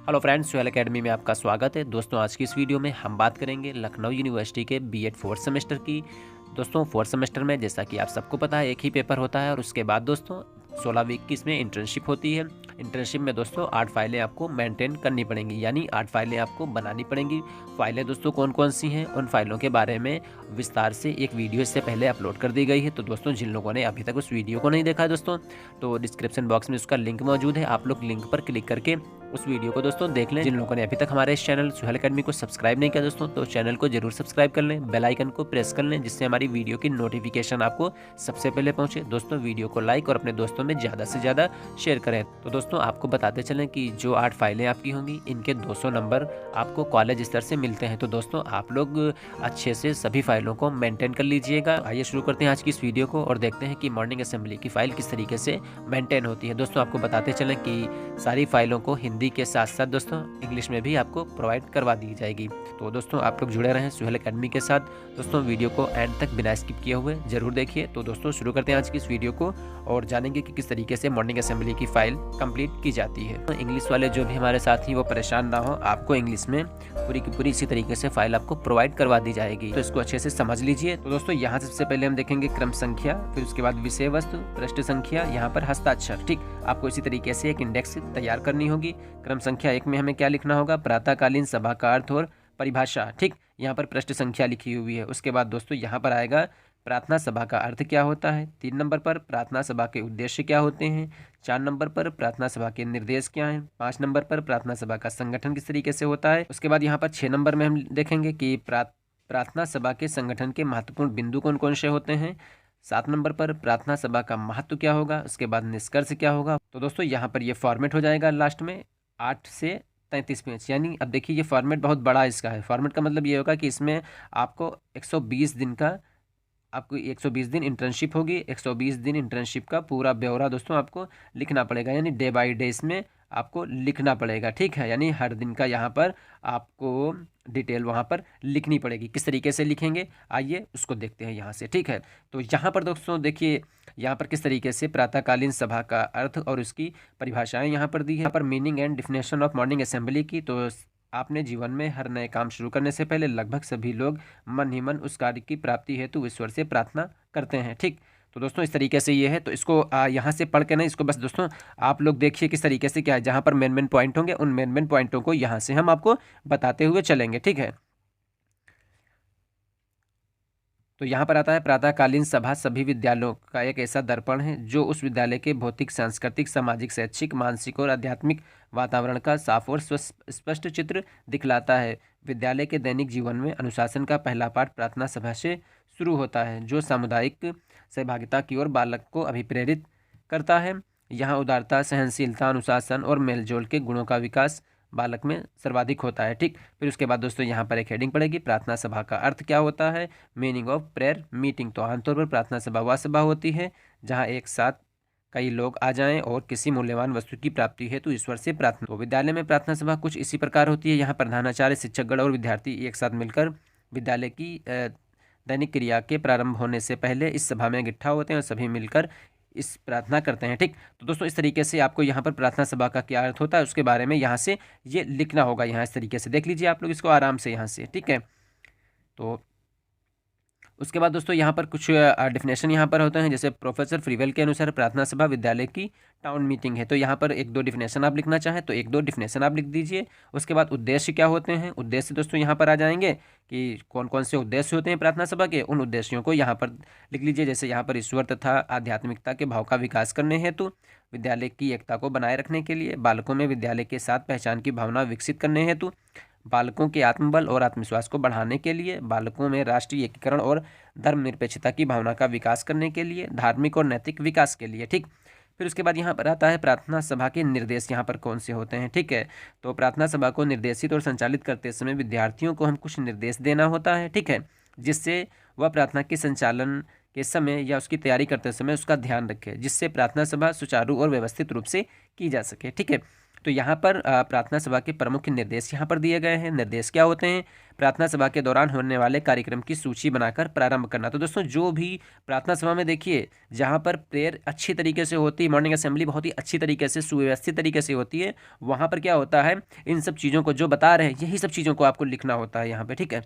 Hello friends, Suhail academy में आपका स्वागत है। दोस्तों आज की इस वीडियो में हम बात करेंगे लखनऊ यूनिवर्सिटी के बीएड फोर्थ सेमेस्टर की। दोस्तों फोर्थ सेमेस्टर में जैसा कि आप सबको पता है एक ही पेपर होता है और उसके बाद दोस्तों 16 वीक की इसमें इंटर्नशिप होती है। इंटर्नशिप में दोस्तों 8 फाइलें आपको मेंटेन करनी पड़ेंगी, यानी 8 फाइलें आपको बनानी पड़ेंगी। फाइलें दोस्तों कौन कौन सी हैं, उन फाइलों के बारे में विस्तार से एक वीडियो इससे पहले अपलोड कर दी गई है। तो दोस्तों जिन लोगों ने अभी तक उस वीडियो को नहीं देखा है दोस्तों, तो डिस्क्रिप्शन बॉक्स में उसका लिंक मौजूद है। आप लोग लिंक पर क्लिक करके उस वीडियो को दोस्तों देख लें। जिन लोगों ने अभी तक हमारे इस चैनल सुहेल एकेडमी को सब्सक्राइब नहीं किया दोस्तों, तो चैनल को जरूर सब्सक्राइब कर लें, बेल आइकन को प्रेस कर लें, जिससे हमारी वीडियो की नोटिफिकेशन आपको सबसे पहले पहुंचे। दोस्तों वीडियो को लाइक और अपने दोस्तों में ज़्यादा से ज़्यादा शेयर करें। तो दोस्तों आपको बताते चलें कि जो 8 फाइलें आपकी होंगी, इनके 200 नंबर आपको कॉलेज स्तर से मिलते हैं। तो दोस्तों आप लोग अच्छे से सभी फाइलों को मेंटेन कर लीजिएगा। आइए शुरू करते हैं आज की इस वीडियो को और देखते हैं कि मॉर्निंग असेंबली की फाइल किस तरीके से मेंटेन होती है। दोस्तों आपको बताते चलें कि सारी फाइलों को हिंदी के साथ साथ दोस्तों इंग्लिश में भी आपको प्रोवाइड करवा दी जाएगी। तो दोस्तों आप लोग जुड़े रहें सुहेल एकेडमी के साथ। दोस्तों वीडियो को एंड तक बिना स्किप किए हुए जरूर देखिए। तो दोस्तों शुरू करते हैं आज की इस वीडियो को और जानेंगे कि किस तरीके से मॉर्निंग असेंबली की फाइल कंप्लीट की जाती है। तो इंग्लिश वाले जो भी हमारे साथी वो परेशान ना हो, आपको इंग्लिश में पूरी की पूरी इसी तरीके से फाइल आपको प्रोवाइड करवा दी जाएगी। तो इसको अच्छे से समझ लीजिए। तो दोस्तों यहाँ सबसे पहले हम देखेंगे क्रम संख्या, फिर उसके बाद विषय वस्तु, पृष्ठ संख्या, यहाँ पर हस्ताक्षर। ठीक, आपको इसी तरीके से एक इंडेक्स तैयार करनी होगी। क्रम संख्या 1 में हमें क्या लिखना होगा, प्रातःकालीन सभा का अर्थ और परिभाषा। ठीक, यहाँ पर पृष्ठ संख्या लिखी हुई है। उसके बाद दोस्तों यहाँ पर आएगा प्रार्थना सभा का अर्थ क्या होता है। 3 नंबर पर प्रार्थना सभा के उद्देश्य क्या होते हैं। 4 नंबर पर प्रार्थना सभा के निर्देश क्या हैं। 5 नंबर पर प्रार्थना सभा का संगठन किस तरीके से होता है। उसके बाद यहाँ पर 6 नंबर में हम देखेंगे कि प्रार्थना सभा के संगठन के महत्वपूर्ण बिंदु कौन कौन से होते हैं। 7 नंबर पर प्रार्थना सभा का महत्व क्या होगा, उसके बाद निष्कर्ष क्या होगा। तो दोस्तों यहाँ पर ये फॉर्मेट हो जाएगा लास्ट में 8 से 33 पेज। यानी अब देखिए ये फॉर्मेट बहुत बड़ा इसका है। फॉर्मेट का मतलब ये होगा कि इसमें आपको 120 दिन का आपको 120 दिन इंटर्नशिप होगी। 120 दिन इंटर्नशिप का पूरा ब्यौरा दोस्तों आपको लिखना पड़ेगा, यानी डे बाय डे इसमें आपको लिखना पड़ेगा। ठीक है, यानी हर दिन का यहाँ पर आपको डिटेल वहाँ पर लिखनी पड़ेगी। किस तरीके से लिखेंगे आइए उसको देखते हैं यहाँ से। ठीक है, तो यहाँ पर दोस्तों देखिए यहाँ पर किस तरीके से प्रातःकालीन सभा का अर्थ और उसकी परिभाषाएं यहाँ पर दी है। यहाँ पर meaning and definition of morning assembly की। तो आपने जीवन में हर नए काम शुरू करने से पहले लगभग सभी लोग मन ही मन उस कार्य की प्राप्ति हेतु ईश्वर से प्रार्थना करते हैं। ठीक, तो दोस्तों इस तरीके से ये है। तो इसको यहाँ से पढ़ के नहीं, इसको बस दोस्तों आप लोग देखिए किस तरीके से क्या है। जहाँ पर मेन पॉइंट होंगे उन मेन पॉइंटों को यहाँ से हम आपको बताते हुए चलेंगे। ठीक है, तो यहाँ पर आता है प्रातःकालीन सभा सभी विद्यालयों का एक ऐसा दर्पण है जो उस विद्यालय के भौतिक, सांस्कृतिक, सामाजिक, शैक्षिक, मानसिक और आध्यात्मिक वातावरण का साफ और स्पष्ट चित्र दिखलाता है। विद्यालय के दैनिक जीवन में अनुशासन का पहला पाठ प्रार्थना सभा से शुरू होता है, जो सामुदायिक सहभागिता की ओर बालक को अभिप्रेरित करता है। यहाँ उदारता, सहनशीलता, अनुशासन और मेलजोल के गुणों का विकास बालक में सर्वाधिक होता है। ठीक, फिर उसके बाद दोस्तों यहाँ पर एक हेडिंग पड़ेगी, प्रार्थना सभा का अर्थ क्या होता है। Meaning of prayer meeting. तो आमतौर पर प्रार्थना सभा वह सभा होती है जहाँ एक साथ कई लोग आ जाएं और किसी मूल्यवान वस्तु की प्राप्ति है तो ईश्वर से प्रार्थना। तो विद्यालय में प्रार्थना सभा कुछ इसी प्रकार होती है। यहाँ प्रधानाचार्य, शिक्षकगण और विद्यार्थी एक साथ मिलकर विद्यालय की दैनिक क्रिया के प्रारंभ होने से पहले इस सभा में इकट्ठा होते हैं और सभी मिलकर इस प्रार्थना करते हैं। ठीक, तो दोस्तों इस तरीके से आपको यहाँ पर प्रार्थना सभा का क्या अर्थ होता है उसके बारे में यहाँ से ये लिखना होगा। यहाँ इस तरीके से देख लीजिए आप लोग इसको आराम से यहाँ से। ठीक है, तो उसके बाद दोस्तों यहाँ पर कुछ डिफिनेशन यहाँ पर होते हैं। जैसे प्रोफेसर फ्रीवेल के अनुसार प्रार्थना सभा विद्यालय की टाउन मीटिंग है। तो यहाँ पर 1-2 डिफिनेशन आप लिखना चाहें तो 1-2 डिफिनेशन आप लिख दीजिए। उसके बाद उद्देश्य क्या होते हैं, उद्देश्य दोस्तों यहाँ पर आ जाएंगे कि कौन कौन से उद्देश्य होते हैं प्रार्थना सभा के, उन उद्देश्यों को यहाँ पर लिख लीजिए। जैसे यहाँ पर ईश्वर तथा आध्यात्मिकता के भाव का विकास करने हेतु, विद्यालय की एकता को बनाए रखने के लिए, बालकों में विद्यालय के साथ पहचान की भावना विकसित करने हेतु, बालकों के आत्मबल और आत्मविश्वास को बढ़ाने के लिए, बालकों में राष्ट्रीय एकीकरण और धर्मनिरपेक्षता की भावना का विकास करने के लिए, धार्मिक और नैतिक विकास के लिए। ठीक, फिर उसके बाद यहाँ पर आता है प्रार्थना सभा के निर्देश यहाँ पर कौन से होते हैं। ठीक है, तो प्रार्थना सभा को निर्देशित और संचालित करते समय विद्यार्थियों को हम कुछ निर्देश देना होता है। ठीक है, जिससे वह प्रार्थना के संचालन के समय या उसकी तैयारी करते समय उसका ध्यान रखे, जिससे प्रार्थना सभा सुचारू और व्यवस्थित रूप से की जा सके। ठीक है, तो यहाँ पर प्रार्थना सभा के प्रमुख निर्देश यहाँ पर दिए गए हैं। निर्देश क्या होते हैं? प्रार्थना सभा के दौरान होने वाले कार्यक्रम की सूची बनाकर प्रारंभ करना। तो दोस्तों जो भी प्रार्थना सभा में देखिए, जहाँ पर प्रेयर अच्छी तरीके से होती है, मॉर्निंग असेंबली बहुत ही अच्छी तरीके से सुव्यवस्थित तरीके से होती है, वहाँ पर क्या होता है, इन सब चीज़ों को जो बता रहे हैं यही सब चीज़ों को आपको लिखना होता है यहाँ पर, ठीक है।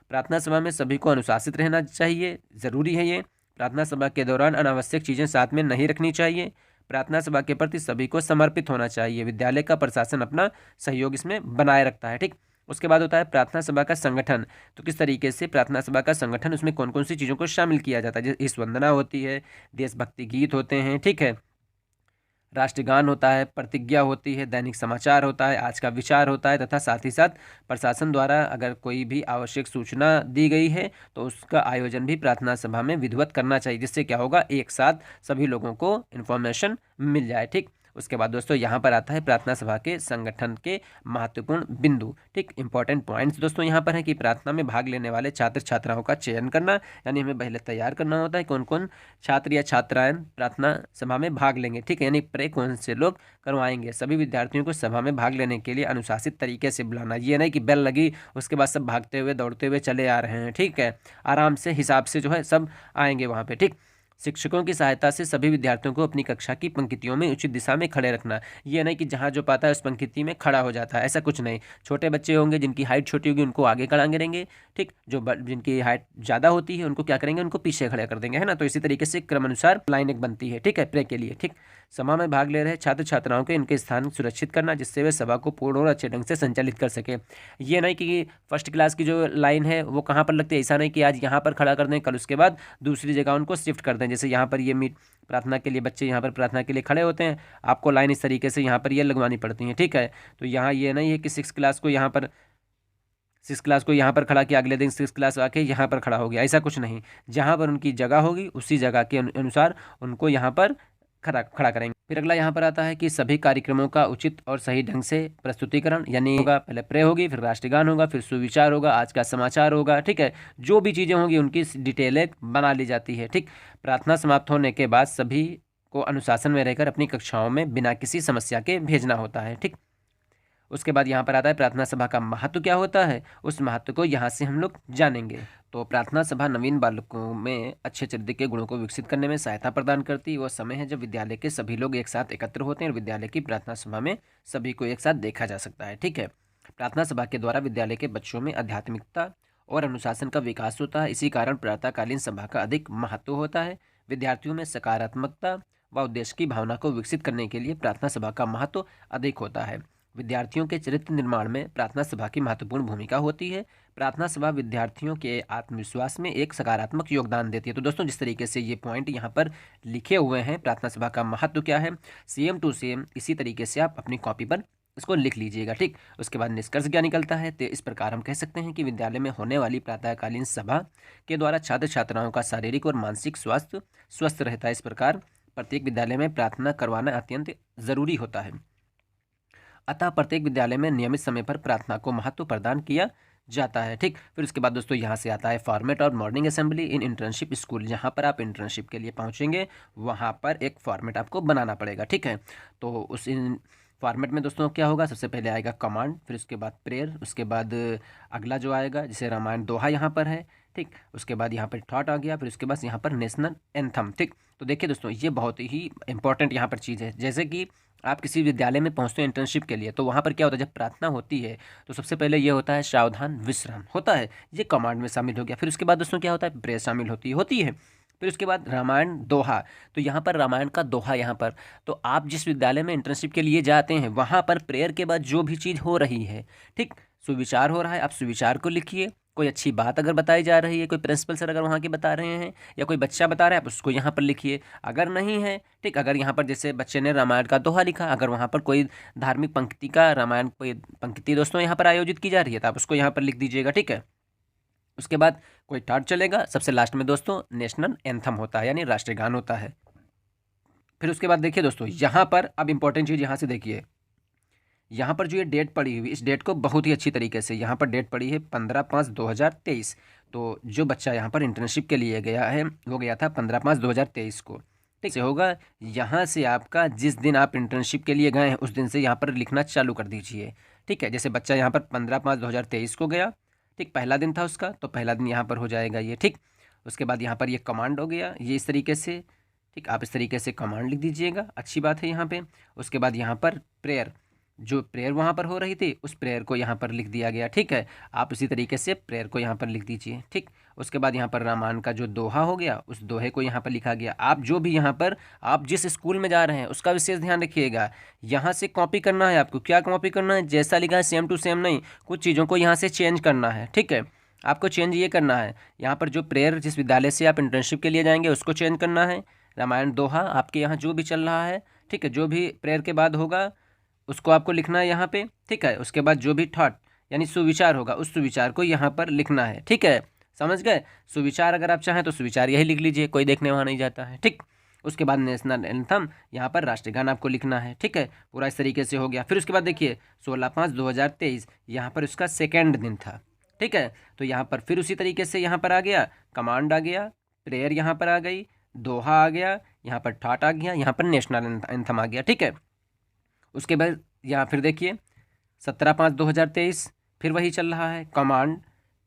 प्रार्थना सभा में सभी को अनुशासित रहना चाहिए, ज़रूरी है ये। प्रार्थना सभा के दौरान अनावश्यक चीज़ें साथ में नहीं रखनी चाहिए। प्रार्थना सभा के प्रति सभी को समर्पित होना चाहिए। विद्यालय का प्रशासन अपना सहयोग इसमें बनाए रखता है, ठीक। उसके बाद होता है प्रार्थना सभा का संगठन। तो किस तरीके से प्रार्थना सभा का संगठन, उसमें कौन कौन सी चीज़ों को शामिल किया जाता है? जैसे इस वंदना होती है, देशभक्ति गीत होते हैं, ठीक है, राष्ट्रगान होता है, प्रतिज्ञा होती है, दैनिक समाचार होता है, आज का विचार होता है, तथा साथ ही साथ प्रशासन द्वारा अगर कोई भी आवश्यक सूचना दी गई है तो उसका आयोजन भी प्रार्थना सभा में विधिवत करना चाहिए, जिससे क्या होगा, एक साथ सभी लोगों को इन्फॉर्मेशन मिल जाए, ठीक। उसके बाद दोस्तों यहाँ पर आता है प्रार्थना सभा के संगठन के महत्वपूर्ण बिंदु, ठीक। इंपॉर्टेंट पॉइंट्स दोस्तों यहाँ पर है कि प्रार्थना में भाग लेने वाले छात्र छात्राओं का चयन करना, यानी हमें पहले तैयार करना होता है कौन कौन छात्र या छात्राएं प्रार्थना सभा में भाग लेंगे, ठीक है, यानी प्रे कौन से लोग करवाएंगे। सभी विद्यार्थियों को सभा में भाग लेने के लिए अनुशासित तरीके से बुलाना, ये नहीं कि बेल लगी उसके बाद सब भागते हुए दौड़ते हुए चले आ रहे हैं, ठीक है। आराम से हिसाब से जो है सब आएंगे वहाँ पे, ठीक। शिक्षकों की सहायता से सभी विद्यार्थियों को अपनी कक्षा की पंक्तियों में उचित दिशा में खड़े रखना। ये नहीं कि जहाँ जो पाता है उस पंक्ति में खड़ा हो जाता है, ऐसा कुछ नहीं। छोटे बच्चे होंगे जिनकी हाइट छोटी होगी उनको आगे खड़ा करेंगे, ठीक। जो जिनकी हाइट ज़्यादा होती है उनको क्या करेंगे, उनको पीछे खड़े कर देंगे, है ना। तो इसी तरीके से क्रमानुसार लाइन एक बनती है, ठीक है, प्रे के लिए, ठीक। सभा में भाग ले रहे छात्र छात्राओं के इनके स्थान सुरक्षित करना, जिससे वे सभा को पूर्ण और अच्छे ढंग से संचालित कर सके। ये नहीं कि फर्स्ट क्लास की जो लाइन है वो कहाँ पर लगती है, ऐसा नहीं कि आज यहाँ पर खड़ा कर दें, कल उसके बाद दूसरी जगह उनको शिफ्ट कर दें। जैसे यहाँ पर ये मीट प्रार्थना के लिए बच्चे यहाँ पर प्रार्थना के लिए खड़े होते हैं, आपको लाइन इस तरीके से यहाँ पर ये लगवानी पड़ती है, ठीक है। तो यहाँ ये नहीं है कि सिक्स क्लास को यहाँ पर खड़ा किया, अगले दिन सिक्स क्लास आके यहाँ पर खड़ा हो गया, ऐसा कुछ नहीं। जहाँ पर उनकी जगह होगी उसी जगह के अनुसार उनको यहाँ पर खड़ा करेंगे। फिर अगला यहाँ पर आता है कि सभी कार्यक्रमों का उचित और सही ढंग से प्रस्तुतिकरण, यानी होगा, पहले प्रे होगी, फिर राष्ट्रगान होगा, फिर सुविचार होगा, आज का समाचार होगा, ठीक है। जो भी चीज़ें होंगी उनकी डिटेलें बना ली जाती है, ठीक। प्रार्थना समाप्त होने के बाद सभी को अनुशासन में रहकर अपनी कक्षाओं में बिना किसी समस्या के भेजना होता है, ठीक। उसके बाद यहाँ पर आता है प्रार्थना सभा का महत्व क्या होता है, उस महत्व को यहाँ से हम लोग जानेंगे। तो प्रार्थना सभा नवीन बालकों में अच्छे चरित्र के गुणों को विकसित करने में सहायता प्रदान करती है। वह समय है जब विद्यालय के सभी लोग एक साथ एकत्र होते हैं और विद्यालय की प्रार्थना सभा में सभी को एक साथ देखा जा सकता है, ठीक है। प्रार्थना सभा के द्वारा विद्यालय के बच्चों में आध्यात्मिकता और अनुशासन का विकास होता है। इसी कारण प्रातःकालीन सभा का अधिक महत्व होता है। विद्यार्थियों में सकारात्मकता व उद्देश्य की भावना को विकसित करने के लिए प्रार्थना सभा का महत्व अधिक होता है। विद्यार्थियों के चरित्र निर्माण में प्रार्थना सभा की महत्वपूर्ण भूमिका होती है। प्रार्थना सभा विद्यार्थियों के आत्मविश्वास में एक सकारात्मक योगदान देती है। तो दोस्तों जिस तरीके से ये पॉइंट यहाँ पर लिखे हुए हैं, प्रार्थना सभा का महत्व क्या है, सेम टू सेम इसी तरीके से आप अपनी कॉपी पर इसको लिख लीजिएगा, ठीक। उसके बाद निष्कर्ष क्या निकलता है, तो इस प्रकार हम कह सकते हैं कि विद्यालय में होने वाली प्रातःकालीन सभा के द्वारा छात्र छात्राओं का शारीरिक और मानसिक स्वास्थ्य स्वस्थ रहता है। इस प्रकार प्रत्येक विद्यालय में प्रार्थना करवाना अत्यंत ज़रूरी होता है। अतः प्रत्येक विद्यालय में नियमित समय पर प्रार्थना को महत्व प्रदान किया जाता है, ठीक। फिर उसके बाद दोस्तों यहाँ से आता है फॉर्मेट और morning assembly in internship school. जहाँ पर आप इंटर्नशिप के लिए पहुँचेंगे वहाँ पर एक फॉर्मेट आपको बनाना पड़ेगा, ठीक है। तो उस इन फॉर्मेट में दोस्तों क्या होगा, सबसे पहले आएगा कमांड, फिर उसके बाद प्रेयर, उसके बाद अगला जो आएगा जैसे रामायण दोहा यहाँ पर है, ठीक। उसके बाद यहाँ पर थॉट आ गया, फिर उसके बाद यहाँ पर नेशनल एंथम, ठीक। तो देखिए दोस्तों ये बहुत ही इंपॉर्टेंट यहाँ पर चीज़ है। जैसे कि आप किसी विद्यालय में पहुँचते हैं इंटर्नशिप के लिए, तो वहाँ पर क्या होता है, जब प्रार्थना होती है तो सबसे पहले ये होता है सावधान विश्राम होता है, ये कमांड में शामिल हो गया। फिर उसके बाद दोस्तों क्या होता है, प्रेयर शामिल होती है। फिर उसके बाद रामायण दोहा, तो यहाँ पर रामायण का दोहा यहाँ पर, तो आप जिस विद्यालय में इंटर्नशिप के लिए जाते हैं वहाँ पर प्रेयर के बाद जो भी चीज़ हो रही है, ठीक, सुविचार हो रहा है, आप सुविचार को लिखिए। कोई अच्छी बात अगर बताई जा रही है, कोई प्रिंसिपल सर अगर वहाँ के बता रहे हैं या कोई बच्चा बता रहा है, आप उसको यहाँ पर लिखिए। अगर नहीं है, ठीक, अगर यहाँ पर जैसे बच्चे ने रामायण का दोहा लिखा, अगर वहाँ पर कोई धार्मिक पंक्ति का रामायण कोई पंक्ति दोस्तों यहाँ पर आयोजित की जा रही है तो आप उसको यहाँ पर लिख दीजिएगा, ठीक है। उसके बाद कोई थॉट चलेगा, सबसे लास्ट में दोस्तों नेशनल एंथम होता है, यानी राष्ट्रगान होता है। फिर उसके बाद देखिए दोस्तों यहाँ पर अब इंपॉर्टेंट चीज़ यहाँ से देखिए, यहाँ पर जो ये डेट पड़ी हुई, इस डेट को बहुत ही अच्छी तरीके से यहाँ पर डेट पड़ी है 15/5/2023। तो जो बच्चा यहाँ पर इंटर्नशिप के लिए गया है वो गया था 15/5/2023 को। ठीक से होगा। यहाँ से आपका जिस दिन आप इंटर्नशिप के लिए गए हैं उस दिन से यहाँ पर लिखना चालू कर दीजिए। ठीक है, जैसे बच्चा यहाँ पर 15/5/2023 को गया, ठीक, पहला दिन था उसका, तो पहला दिन यहाँ पर हो जाएगा ये। ठीक, उसके बाद यहाँ पर ये कमांड हो गया, ये इस तरीके से। ठीक, आप इस तरीके से कमांड लिख दीजिएगा, अच्छी बात है यहाँ पे। उसके बाद यहाँ पर प्रेयर, जो प्रेयर वहाँ पर हो रही थी उस प्रेयर को यहाँ पर लिख दिया गया। ठीक है, आप इसी तरीके से प्रेयर को यहाँ पर लिख दीजिए। ठीक, उसके बाद यहाँ पर रामायण का जो दोहा हो गया उस दोहे को यहाँ पर लिखा गया। आप जो भी यहाँ पर आप जिस स्कूल में जा रहे हैं उसका विशेष ध्यान रखिएगा। यहाँ से कॉपी करना है आपको। क्या कॉपी करना है? जैसा लिखा है सेम टू सेम नहीं, कुछ चीज़ों को यहाँ से चेंज करना है। ठीक है, आपको चेंज ये करना है, यहाँ पर जो प्रेयर जिस विद्यालय से आप इंटर्नशिप के लिए जाएंगे उसको चेंज करना है। रामायण दोहा आपके यहाँ जो भी चल रहा है, ठीक है, जो भी प्रेयर के बाद होगा उसको आपको लिखना है यहाँ पे। ठीक है, उसके बाद जो भी थॉट यानी सुविचार होगा उस सुविचार को यहाँ पर लिखना है। ठीक है, समझ गए? सुविचार अगर आप चाहें तो सुविचार यही लिख लीजिए, कोई देखने वहाँ नहीं जाता है। ठीक, उसके बाद नेशनल एंथम, यहाँ पर राष्ट्रीय गान आपको लिखना है। ठीक है, पूरा इस तरीके से हो गया। फिर उसके बाद देखिए 16/5/2023 यहाँ पर उसका सेकेंड दिन था। ठीक है, तो यहाँ पर फिर उसी तरीके से यहाँ पर आ गया, कमांड आ गया, प्रेयर यहाँ पर आ गई, दोहा आ गया, यहाँ पर ठाट आ गया, यहाँ पर नेशनल एंथम आ गया। ठीक है, उसके बाद यहाँ फिर देखिए 17/5/2023 फिर वही चल रहा है, कमांड,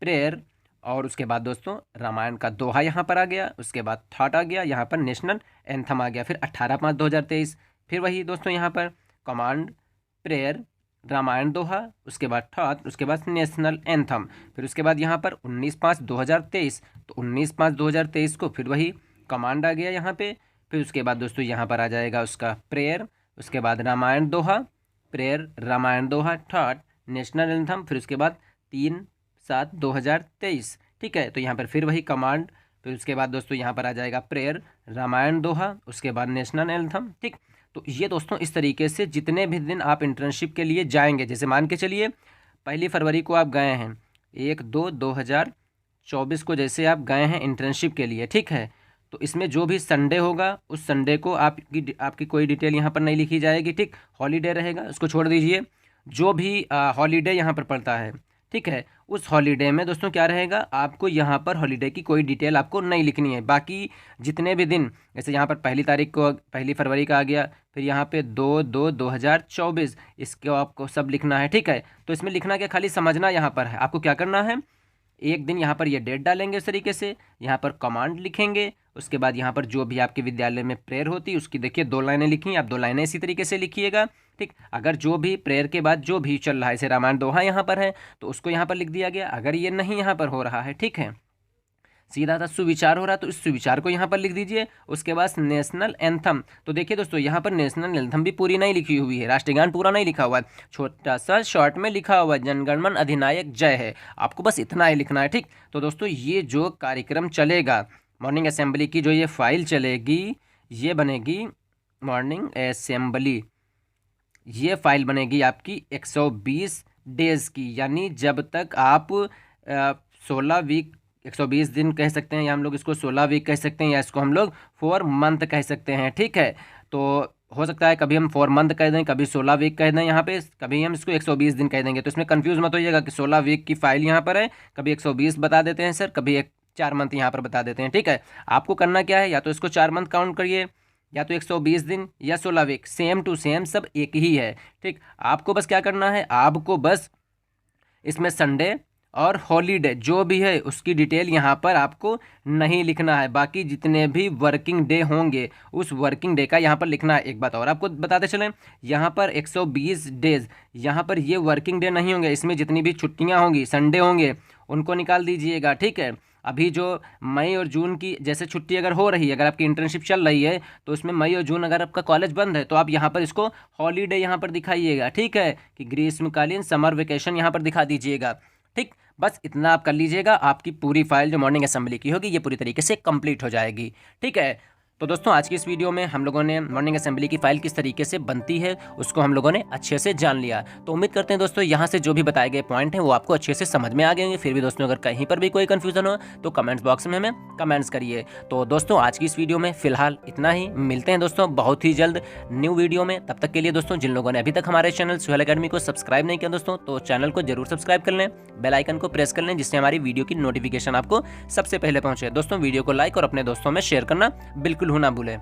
प्रेयर, और उसके बाद दोस्तों रामायण का दोहा यहाँ पर आ गया, उसके बाद थॉट आ गया, यहाँ पर नेशनल एंथम आ गया। फिर 18/5/2023 फिर वही दोस्तों यहाँ पर कमांड, प्रेयर, रामायण दोहा, उसके बाद थॉट, उसके बाद नेशनल एंथम। फिर उसके बाद यहाँ पर 19/5/2023, तो 19/5/2023 को फिर वही कमांड आ गया यहाँ पे। फिर उसके बाद दोस्तों यहाँ पर आ जाएगा उसका प्रेयर, उसके बाद रामायण दोहा, प्रेयर, रामायण दोहा, थॉट, नेशनल एंथम। फिर उसके बाद 3/7/2023। ठीक है, तो यहाँ पर फिर वही कमांड, फिर उसके बाद दोस्तों यहाँ पर आ जाएगा प्रेयर, रामायण दोहा, उसके बाद नेशनल एंथम। ठीक, तो ये दोस्तों इस तरीके से जितने भी दिन आप इंटर्नशिप के लिए जाएंगे, जैसे मान के चलिए 1 फरवरी को आप गए हैं, 1/2/2024 को जैसे आप गए हैं इंटर्नशिप के लिए। ठीक है, तो इसमें जो भी संडे होगा उस संडे को आपकी कोई डिटेल यहाँ पर नहीं लिखी जाएगी। ठीक, हॉलीडे रहेगा, उसको छोड़ दीजिए। जो भी हॉलीडे यहाँ पर पड़ता है, ठीक है, उस हॉलीडे में दोस्तों क्या रहेगा, आपको यहाँ पर हॉलीडे की कोई डिटेल आपको नहीं लिखनी है। बाकी जितने भी दिन, जैसे यहाँ पर 1 तारीख को 1 फरवरी का आ गया, फिर यहाँ पे 2/2/2024 इसको आपको सब लिखना है। ठीक है, तो इसमें लिखना क्या, खाली समझना यहाँ पर है। आपको क्या करना है, एक दिन यहाँ पर ये डेट डालेंगे इस तरीके से, यहाँ पर कमांड लिखेंगे, उसके बाद यहाँ पर जो भी आपके विद्यालय में प्रेयर होती है उसकी देखिए 2 लाइनें लिखी, आप 2 लाइनें इसी तरीके से लिखिएगा। ठीक, अगर जो भी प्रेयर के बाद जो भी चल रहा है, जैसे रामायण दोहा यहाँ पर है तो उसको यहाँ पर लिख दिया गया। अगर ये नहीं यहाँ पर हो रहा है, ठीक है, सीधा था सुविचार हो रहा तो इस सुविचार को यहाँ पर लिख दीजिए। उसके बाद नेशनल एंथम, तो देखिए दोस्तों यहाँ पर नेशनल एंथम भी पूरी नहीं लिखी हुई है, राष्ट्रीय गान पूरा नहीं लिखा हुआ है, छोटा सा शॉर्ट में लिखा हुआ है, जनगणमन अधिनायक जय है। आपको बस इतना ही लिखना है। ठीक, तो दोस्तों ये जो कार्यक्रम चलेगा, मॉर्निंग असेंबली की जो ये फाइल चलेगी, ये बनेगी मॉर्निंग असेंबली, ये फाइल बनेगी आपकी 120 डेज़ की, यानी जब तक आप 16 वीक, 120 दिन कह सकते हैं, या हम लोग इसको 16 वीक कह सकते हैं, या इसको हम लोग 4 मंथ कह सकते हैं। ठीक है, तो हो सकता है कभी हम 4 मंथ कह दें, कभी 16 वीक कह दें यहाँ पे, कभी हम इसको 120 दिन कह देंगे। तो इसमें कंफ्यूज मत होइएगा कि 16 वीक की फाइल यहाँ पर है, कभी 120 बता देते हैं सर, कभी 4 मंथ यहाँ पर बता देते हैं। ठीक है, आपको करना क्या है, या तो इसको 4 मंथ काउंट करिए, या तो 120 दिन, या 16 वीक, सेम टू सेम सब एक ही है। ठीक, आपको बस क्या करना है, आपको बस इसमें संडे और हॉलीडे जो भी है उसकी डिटेल यहाँ पर आपको नहीं लिखना है। बाकी जितने भी वर्किंग डे होंगे उस वर्किंग डे का यहाँ पर लिखना है। एक बात और आपको बताते चलें, यहाँ पर 120 डेज़, यहाँ पर ये वर्किंग डे नहीं होंगे, इसमें जितनी भी छुट्टियाँ होंगी, संडे होंगे, उनको निकाल दीजिएगा। ठीक है, अभी जो मई और जून की जैसे छुट्टी अगर हो रही है, अगर आपकी इंटर्नशिप चल रही है तो उसमें मई और जून अगर आपका कॉलेज बंद है तो आप यहाँ पर इसको हॉलीडे यहाँ पर दिखाइएगा। ठीक है, कि ग्रीष्मकालीन समर वेकेशन यहाँ पर दिखा दीजिएगा। ठीक, बस इतना आप कर लीजिएगा, आपकी पूरी फाइल जो मॉर्निंग असेंबली की होगी ये पूरी तरीके से कंप्लीट हो जाएगी। ठीक है, तो दोस्तों आज की इस वीडियो में हम लोगों ने मॉर्निंग असेंबली की फाइल किस तरीके से बनती है उसको हम लोगों ने अच्छे से जान लिया। तो उम्मीद करते हैं दोस्तों यहाँ से जो भी बताए गए पॉइंट हैं वो आपको अच्छे से समझ में आ गए होंगे। फिर भी दोस्तों अगर कहीं पर भी कोई कंफ्यूजन हो तो कमेंट्स बॉक्स में हमें कमेंट्स करिए। तो दोस्तों आज की इस वीडियो में फिलहाल इतना ही, मिलते हैं दोस्तों बहुत ही जल्द न्यू वीडियो में। तब तक के लिए दोस्तों जिन लोगों ने अभी तक हमारे चैनल सुहेल अकेडमी को सब्सक्राइब नहीं किया दोस्तों, तो चैनल को जरूर सब्सक्राइब कर लें, बेल आइकन को प्रेस कर लें, जिससे हमारी वीडियो की नोटिफिकेशन आपको सबसे पहले पहुंचे। दोस्तों वीडियो को लाइक और अपने दोस्तों में शेयर करना बिल्कुल ना भूलें।